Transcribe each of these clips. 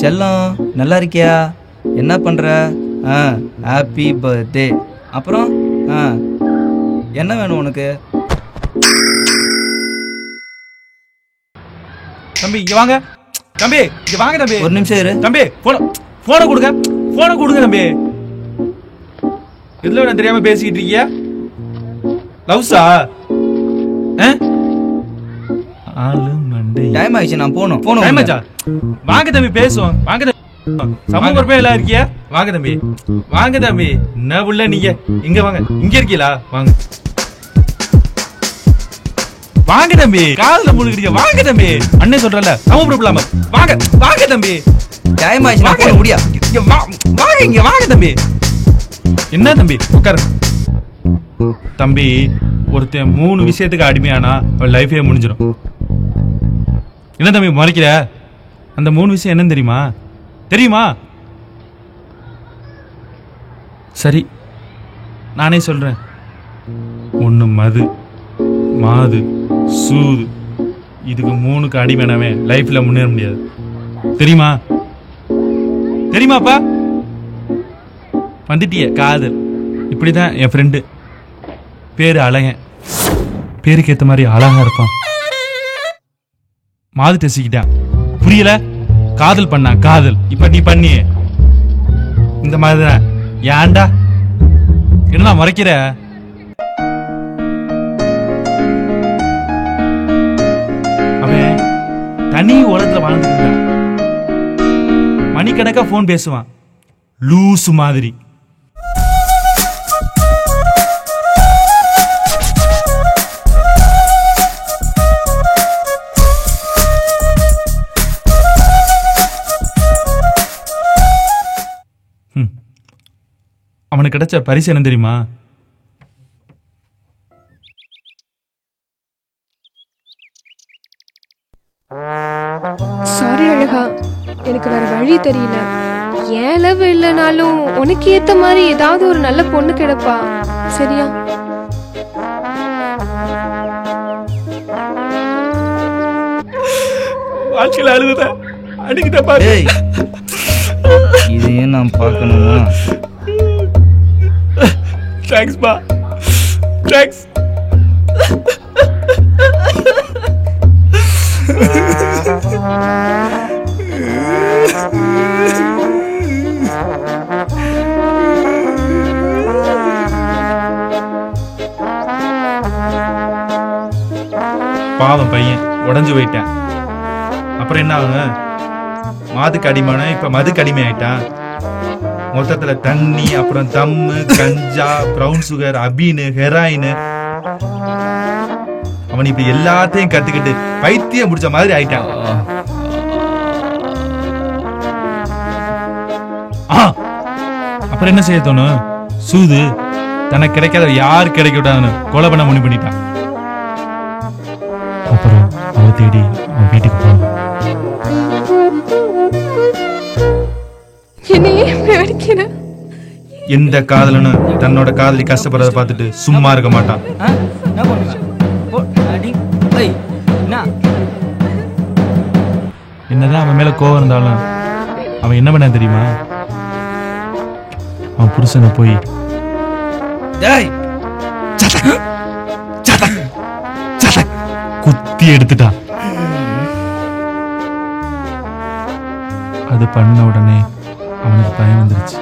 செல்லம் நல்லா இருக்கியா? என்ன பண்ற? Happy birthday. அப்புறம் என்ன வேணும் உனக்கு? தம்பி இங்க வாங்க. தம்பி இங்க வாங்க தம்பி. ஒரு நிமிஷம் இரு தம்பி. போனை கொடுங்க. போனை கொடுங்க தம்பி. இதுல நான் தெரியாம பேசிக்கிட்டு இருக்கீங்க. லவ்ஸா? டைம் ஆயிடுச்சு, நான் போகணும். டைம் ஆச்சா? வாங்க தம்பி பேசுவோம். வாங்க தம்பி. சமூக எல்லாம் இருக்கியா? வாங்க தம்பி. வாங்க தம்பி. என்ன புள்ள நீங்க? இங்க வாங்க. இங்க இருக்கீங்களா? வாங்க. வாங்க தம்பி. கால்ல முழுகிறீங்க. வாங்க தம்பி. அண்ணே சொல்றல சமூக ப்ராப்ளம். வாங்க. வாங்க தம்பி. டைம் ஆயிடுச்சு, நான் போக முடியா? வாங்க இங்க வாங்க தம்பி. என்ன தம்பி? உட்காரு தம்பி. ஒருத்தன் 3 விஷயத்துக்கு அடிமையானா அவன் லைஃபே முடிஞ்சிடும். என்ன தம்பி மறைக்கிற? அந்த 3 விஷயம் என்னன்னு தெரியுமா? தெரியுமா? சரி நானே சொல்றேன். 1 மது, மாது, சூது. இதுக்கு 3க்கு அடிமையானவே லைஃப்ல முன்னேற முடியாது. தெரியுமா? தெரியுமாப்பா? வந்துட்டிய காதல். இப்படிதான் என் ஃப்ரெண்டு. பேரு அழகன். பேருக்கு ஏத்த மாதிரி அழகா இருப்பான். மாது டெசிக்கிட்டான். புரியல? காதல் பண்ணா காதல். இப்ப நீ பண்ணி இந்த மாதிரிதான். ஏன்டா என்ன மறைக்கிற? அவன் தனி உலகத்துல வாழ்ந்துட்டு மணிக்கணக்கா போன் பேசுவான். லூசு மாதிரி. அவனுக்கு கிடைச்ச பரிசு என்ன தெரியுமா? சாரி அழகா, எனக்கு வேற வழி தெரியல. ஏன் லவ் இல்லைனாலும் உனக்கு ஏத்த மாதிரி ஏதாவது ஒரு நல்ல பொண்ணு கிடைப்பா. சரியா? வாழ்க்கையில அழுதுத அடிக்கிட்ட பாரு. இதையும் நான் பார்க்கணுமா? தேங்க்ஸ் பா. தேங்க்ஸ். பாவம் பையன் உடஞ்சு போயிட்டேன். அப்புறம் என்ன ஆகுங்க? மாதுக்கு அடிமான இப்ப மதுக்கு அடிமை ஆயிட்டான். மொத்தத்துல தண்ணி, அப்புறம் தம்மு, கஞ்சா, பிரவுன் சுகர், அபீனு, ஹெராயின். அவன் இப்ப எல்லாத்தையும் கத்துக்கிட்டு பைத்தியம் முடிச்ச மாதிரி ஆயிட்டான். அப்புறம் என்ன செய்ய தோணும்? சூது. தனக்கு கிடைக்காத யாரு கிடைக்க விட்டான்னு கொலை பண்ண முடிவு பண்ணிட்டான். அப்புறம் அவ தேடி அவன் வீட்டுக்கு போனான். எந்த காதலனும் தன்னோட காதலி கஷ்டப்படுறத பார்த்துட்டு சும்மா இருக்க மாட்டான். என்னதான் அவன் மேல கோவம் இருந்தாலும் அவன் என்ன பண்ண தெரியுமா? அவன் புருஷனை போய் குத்தி எடுத்துட்டான். அது பண்ண உடனே அவனுக்கு பயம் வந்துருச்சு.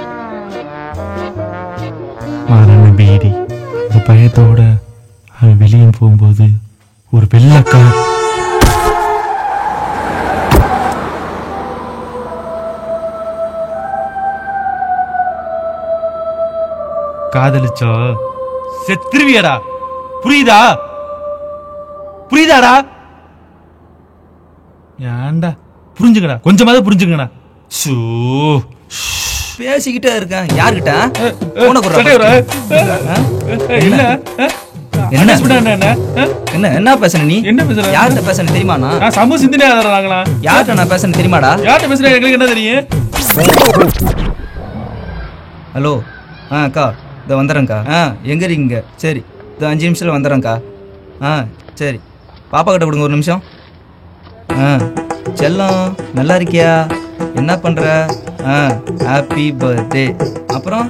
மரண பீடி. அந்த பயத்தோட அவன் வெளியே போகும்போது ஒரு வெள்ளக்கா காதலிச்சோ செத்துருவியடா. புரியுதா? புரியுதாடா? ஏன்டா புரிஞ்சுங்கடா, கொஞ்சமாவது புரிஞ்சுங்கடா. பேசிக்கிட்டே இருக்கேன். யார்கிட்ட போன சட்டையரா? என்ன என்ன என்ன என்ன என்ன பேசுற நீ? என்ன பேசுற? யார்கிட்ட பேசுறேன் தெரியுமாண்ணா? நான் சமூக சிந்தனை ஆதரவாங்களா? யார்கிட்ட நான் பேசுறேன் தெரியுமாடா? யார்கிட்ட பேசுறேன் எங்களுக்கு என்ன தெரியும்? ஹலோ அக்கா இதோ வந்துடுறேங்க்கா. எங்கே இருக்கீங்க? சரி இதோ 5 நிமிஷத்தில் வந்துடுறேங்க்கா. சரி பாப்பா கிட்ட கொடுங்க ஒரு நிமிஷம். செல்லம் நல்லா இருக்கியா? என்ன பண்ணுற? Happy birthday. அப்புறம்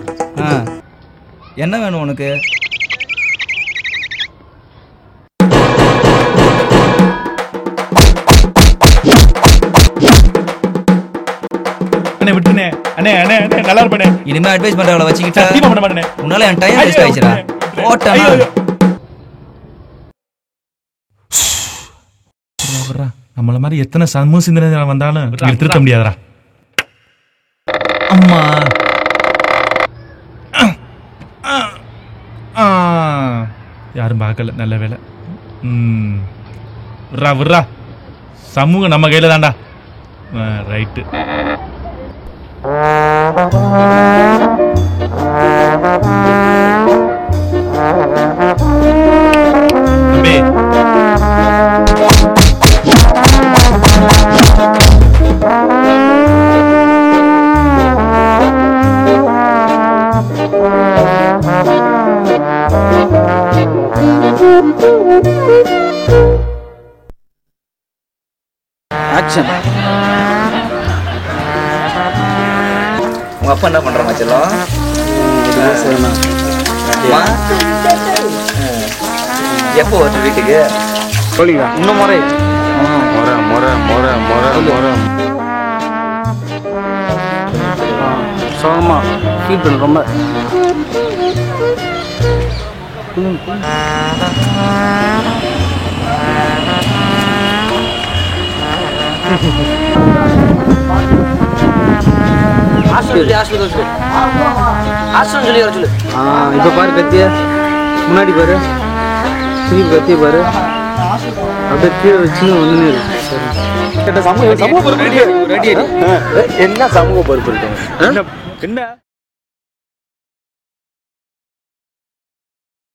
என்ன வேணும் உனக்கு? அண்ணே விட்டுனே. அண்ணே அண்ணே அண்ணே நல்லா இருப்பேனே. இனிமே அட்வைஸ் பண்றவள வச்சுக்கிட்டா சத்தியமா பண்ண மாட்டேனே. உன்னால என் டைம் வேஸ்ட் ஆயிடுச்சுடா. போட்டா நம்மள மாதிரி எத்தனை சமூக சிந்தனை வந்தாலும் திருத்த முடியாதுடா. அம்மா யாரும் பார்க்கல, நல்ல வேலை. விட்றா விட்றா, சமூகம் நம்ம கையில தான்டா. ரைட்டு. ஆக்ஷன். உங்க அப்பா என்ன பண்றாங்க செல்லம்? எப்போ வருது வீட்டுக்கு? சொல்லுங்க. இன்னும் முறை முறை முறை முறை முறை முறை சோகமா ஃபீல் பண்ண ரொம்ப. இப்போ பாரு கத்திய முன்னாடி பாரு, திருப்பி கத்திய பாரு, அப்படியே கீழே வச்சுன்னு ஒண்ணுமே இருக்கு. சமூக பொறுப்பு என்ன சமூக பொறுப்பு இருக்கு? என்ன